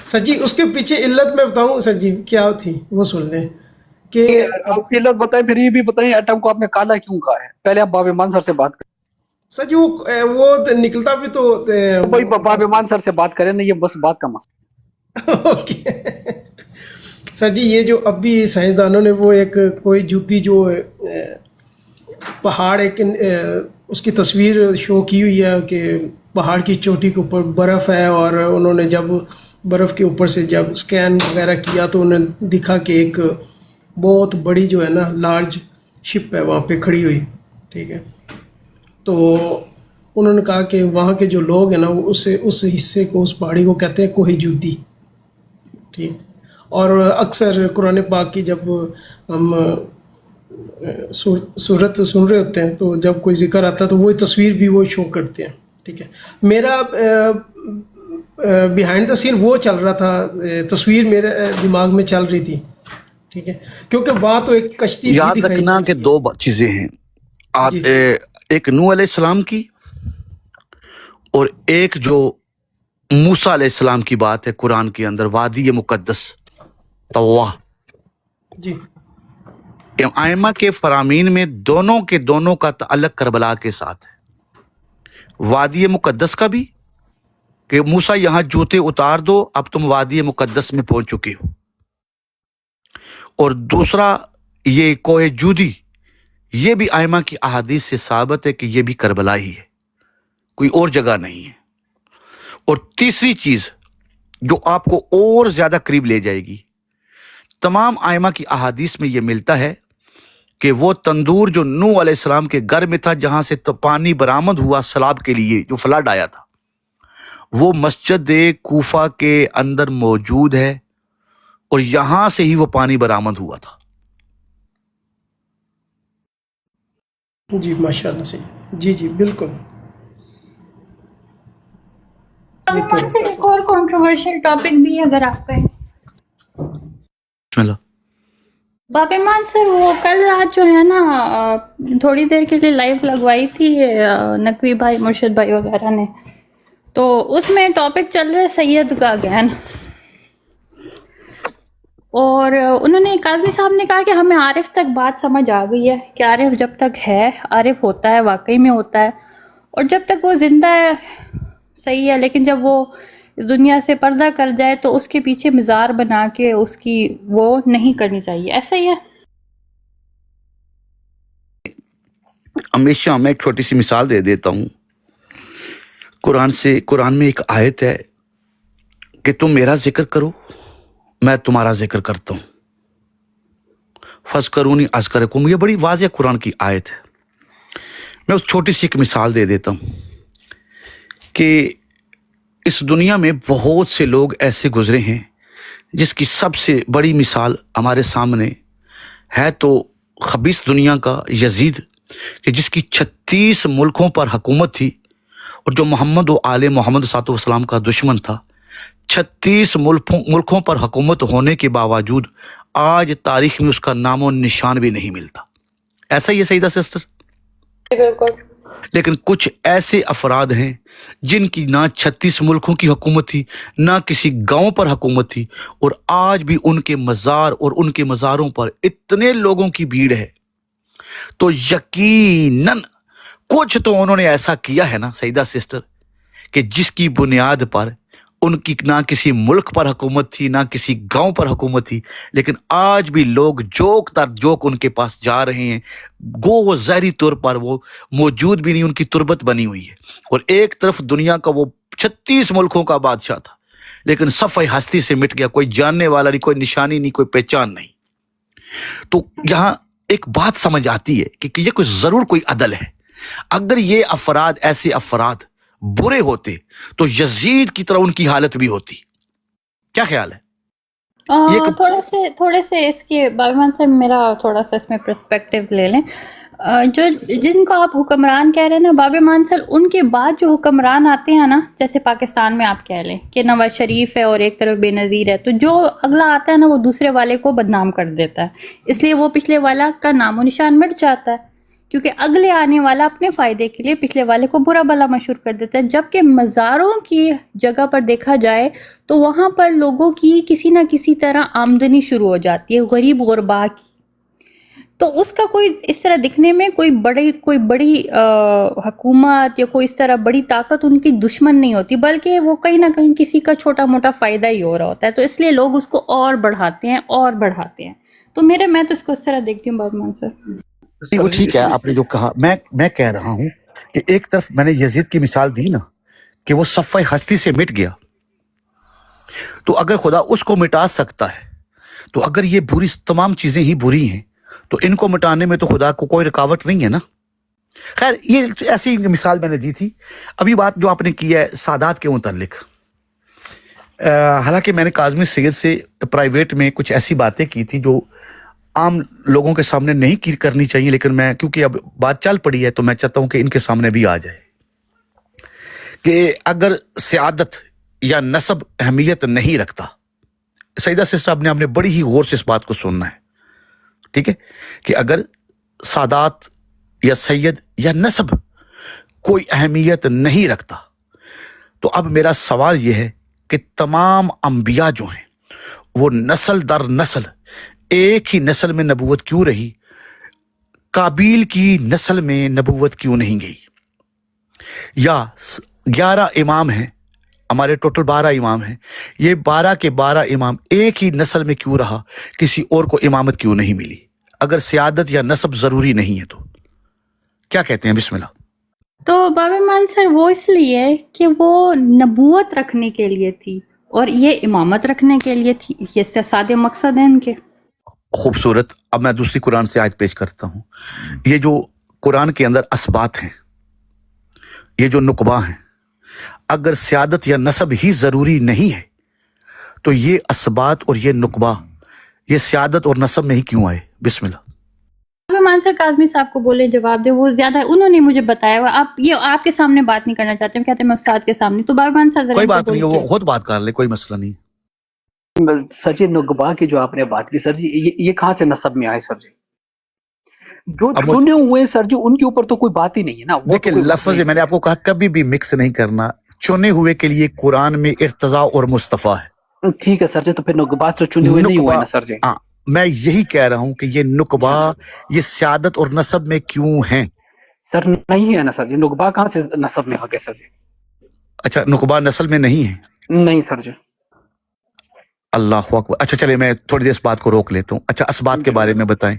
سر جی اس کے پیچھے علت میں بتاؤں سر جی کیا تھی، وہ سن لیں کہ آپ علت بتائیں، پھر یہ بھی بتائیں ایٹم کو آپ نے کالا کیوں کہا ہے. پہلے آپ باب ایمان سر سے بات کریں. سر جی وہ نکلتا بھی تو بھائی باب ایمان سر سے بات کریں نا، یہ بس بات کا مسئلہ. اوکے سر جی، یہ جو اب بھی سائنسدانوں نے وہ ایک کوئی جوتی جو پہاڑ ایک اس کی تصویر شو کی ہوئی ہے کہ پہاڑ کی چوٹی کے اوپر برف ہے، اور انہوں نے جب برف کے اوپر سے جب اسکین وغیرہ کیا تو انہیں دکھا کہ ایک بہت بڑی جو ہے نا لارج شپ ہے وہاں پہ کھڑی ہوئی. ٹھیک ہے، تو انہوں نے کہا کہ وہاں کے جو لوگ ہیں نا وہ اس حصے کو، اس پہاڑی کو کہتے ہیں کوہ جوتی. ٹھیک، اور اکثر قرآن پاک کی جب ہم صورت سن رہے ہوتے ہیں تو جب کوئی ذکر آتا ہے تو وہی تصویر بھی وہ شو کرتے ہیں. ٹھیک ہے، میرا بیہائنڈ دا سین وہ چل رہا تھا، تصویر میرے دماغ میں چل رہی تھی. ٹھیک ہے، کیونکہ وہاں تو ایک کشتی بھی یاد دکھائی رکھنا کہ دو چیزیں ہیں، جی ایک نوح علیہ السلام کی اور ایک جو موسیٰ علیہ السلام کی بات ہے قرآن کے اندر، وادی مقدس طوا. جی ائمہ کے فرامین میں دونوں کے دونوں کا تعلق کربلا کے ساتھ ہے. وادی مقدس کا بھی کہ موسیٰ یہاں جوتے اتار دو، اب تم وادی مقدس میں پہنچ چکے ہو، اور دوسرا یہ کوہ جودی، یہ بھی ائمہ کی احادیث سے ثابت ہے کہ یہ بھی کربلا ہی ہے، کوئی اور جگہ نہیں ہے. اور تیسری چیز جو آپ کو اور زیادہ قریب لے جائے گی، تمام ائمہ کی احادیث میں یہ ملتا ہے کہ وہ تندور جو نوح علیہ السلام کے گھر میں تھا، جہاں سے پانی برآمد ہوا سیلاب کے لیے، جو فلڈ آیا تھا، وہ مسجد کوفہ کے اندر موجود ہے، اور یہاں سے ہی وہ پانی برآمد ہوا تھا. جی ماشاء اللہ سے، جی جی بالکل. سے ایک اور کنٹروورشل ٹاپک بھی ہے اگر آپ کہیں. بسم اللہ. باب ایمان سر وہ کل رات جو ہے نا تھوڑی دیر کے لیے لائیو لگوائی تھی نقوی بھائی، مرشد بھائی وغیرہ نے، تو اس میں ٹاپک چل رہا ہے سید کا گہن، اور انہوں نے قاضی صاحب نے کہا کہ ہمیں عارف تک بات سمجھ آ گئی ہے کہ عارف جب تک ہے، عارف ہوتا ہے، واقعی میں ہوتا ہے، اور جب تک وہ زندہ ہے صحیح ہے، لیکن جب وہ دنیا سے پردہ کر جائے تو اس کے پیچھے مزار بنا کے اس کی وہ نہیں کرنی چاہیے. ایسا ہی ہے؟ ہمیشہ میں ایک چھوٹی سی مثال دے دیتا ہوں قرآن میں ایک آیت ہے کہ تم میرا ذکر کرو، میں تمہارا ذکر کرتا ہوں، فَاذْكُرُونِی أَذْكُرْكُمْ. یہ بڑی واضح قرآن کی آیت ہے. میں اس چھوٹی سی ایک مثال دے دیتا ہوں کہ اس دنیا میں بہت سے لوگ ایسے گزرے ہیں جس کی سب سے بڑی مثال ہمارے سامنے ہے تو خبیث دنیا کا یزید، کہ جس کی 36 ملکوں پر حکومت تھی، اور جو محمد و آل محمد صلی اللہ علیہ وسلم کا دشمن تھا. 36 ملکوں پر حکومت ہونے کے باوجود آج تاریخ میں اس کا نام و نشان بھی نہیں ملتا. ایسا ہی ہے سیدہ سسٹر؟ بالکل. لیکن کچھ ایسے افراد ہیں جن کی نہ 36 ملکوں کی حکومت تھی، نہ کسی گاؤں پر حکومت تھی، اور آج بھی ان کے مزار اور ان کے مزاروں پر اتنے لوگوں کی بھیڑ ہے. تو یقیناً کچھ تو انہوں نے ایسا کیا ہے نا سیدہ سسٹر، کہ جس کی بنیاد پر ان کی نہ کسی ملک پر حکومت تھی، نہ کسی گاؤں پر حکومت تھی، لیکن آج بھی لوگ جوک تر جوک ان کے پاس جا رہے ہیں، گو وہ ظاہری طور پر وہ موجود بھی نہیں، ان کی تربت بنی ہوئی ہے. اور ایک طرف دنیا کا وہ 36 ملکوں کا بادشاہ تھا، لیکن صفحہ ہستی سے مٹ گیا، کوئی جاننے والا نہیں، کوئی نشانی نہیں، کوئی پہچان نہیں. تو یہاں ایک بات سمجھ آتی ہے کہ یہ کوئی ضرور کوئی عدل ہے. اگر یہ افراد ایسے افراد برے ہوتے تو یزید کی طرح ان کی حالت بھی ہوتی. کیا خیال ہے؟ تھوڑے سے اس کے باویمان سے میرا تھوڑا سا اس میں پرسپیکٹیو لے لیں. جو جن کو آپ حکمران کہہ رہے ہیں نا باویمان سر، ان کے بعد جو حکمران آتے ہیں نا، جیسے پاکستان میں آپ کہہ لیں کہ نواز شریف ہے اور ایک طرف بے نظیر ہے، تو جو اگلا آتا ہے نا وہ دوسرے والے کو بدنام کر دیتا ہے، اس لیے وہ پچھلے والا کا نام و نشان مٹ جاتا ہے، کیونکہ اگلے آنے والا اپنے فائدے کے لیے پچھلے والے کو برا بلا مشہور کر دیتا ہے. جبکہ مزاروں کی جگہ پر دیکھا جائے تو وہاں پر لوگوں کی کسی نہ کسی طرح آمدنی شروع ہو جاتی ہے، غریب غربا کی. تو اس کا کوئی اس طرح دکھنے میں کوئی بڑی حکومت یا کوئی اس طرح بڑی طاقت ان کی دشمن نہیں ہوتی، بلکہ وہ کہیں نہ کہیں کسی کا چھوٹا موٹا فائدہ ہی ہو رہا ہوتا ہے، تو اس لیے لوگ اس کو اور بڑھاتے ہیں. تو میں تو اس کو اس طرح دیکھتی ہوں بابا مان صاحب. نہیں وہ ٹھیک ہے آپ نے جو کہا، میں کہہ رہا ہوں کہ ایک طرف میں نے یزید کی مثال دی نا کہ وہ صفحہ ہستی سے مٹ گیا، تو اگر خدا اس کو مٹا سکتا ہے تو اگر یہ بری تمام چیزیں ہی بری ہیں تو ان کو مٹانے میں تو خدا کو کوئی رکاوٹ نہیں ہے نا. خیر یہ ایسی مثال میں نے دی تھی. ابھی بات جو آپ نے کی ہے سادات کے متعلق، حالانکہ میں نے کاظمی سید سے پرائیویٹ میں کچھ ایسی باتیں کی تھی جو عام لوگوں کے سامنے نہیں کرنی چاہیے، لیکن میں کیونکہ اب بات چل پڑی ہے تو میں چاہتا ہوں کہ ان کے سامنے بھی آ جائے کہ اگر سعادت یا نسب اہمیت نہیں رکھتا، سیدہ سسٹر آپ نے بڑی ہی غور سے اس بات کو سننا ہے، ٹھیک ہے، کہ اگر سادات یا سید یا نسب کوئی اہمیت نہیں رکھتا تو اب میرا سوال یہ ہے کہ تمام انبیاء جو ہیں وہ نسل در نسل ایک ہی نسل میں نبوت کیوں رہی؟ قابیل کی نسل میں نبوت کیوں نہیں گئی؟ یا 11 امام ہیں ہمارے، ٹوٹل 12 امام ہیں، یہ 12 کے 12 امام ایک ہی نسل میں کیوں رہا؟ کسی اور کو امامت کیوں نہیں ملی؟ اگر سیادت یا نسب ضروری نہیں ہے تو کیا کہتے ہیں؟ بسم اللہ. تو بابا مان سر وہ اس لیے کہ وہ نبوت رکھنے کے لیے تھی اور یہ امامت رکھنے کے لیے تھی، یہ سادے مقصد ہیں ان کے. خوبصورت. اب میں دوسری قرآن سے آیت پیش کرتا ہوں. یہ جو قرآن کے اندر اسبات ہیں، یہ جو نقبہ ہیں، اگر سیادت یا نسب ہی ضروری نہیں ہے تو یہ اسبات اور یہ نقبہ یہ سیادت اور نسب میں ہی کیوں آئے؟ بسم اللہ. بابا مان سر کاظمی صاحب کو بولے جواب دے، وہ زیادہ انہوں نے مجھے بتایا ہوا. آپ کے سامنے بات نہیں کرنا چاہتے، کہتے ہیں میں استاد کے سامنے. تو بابا مان سر کوئی بات نہیں، وہ خود بات کر لے، کوئی مسئلہ نہیں. سر جی نقبا کی جو آپ نے بات کی سر جی، یہ کہاں سے نسب میں آئے سر جی؟ جو چنے ہوئے سر جی ان کے اوپر تو کوئی بات ہی نہیں ہے نا. دیکھیں لفظ میں نے آپ کو کہا کبھی بھی مکس نہیں کرنا. چنے ہوئے کے لیے قرآن میں ارتضا اور مصطفیٰ ہے. ٹھیک ہے سر جی، تو پھر نقبا تو چنے ہوئے نہیں ہوئے نا سر جی. ہاں میں یہی کہہ رہا ہوں کہ یہ نقبہ یہ سیادت اور نسب میں کیوں ہیں؟ سر نہیں ہے نا سر جی، نقبا کہاں سے نسب میں آ گئے سر جی؟ اچھا نقبہ نسل میں نہیں ہے؟ نہیں سر جی. اللہ اکبر. اچھا چلے میں تھوڑی دیر اس بات کو روک لیتا ہوں. اچھا اسبات کے بارے میں بتائیں.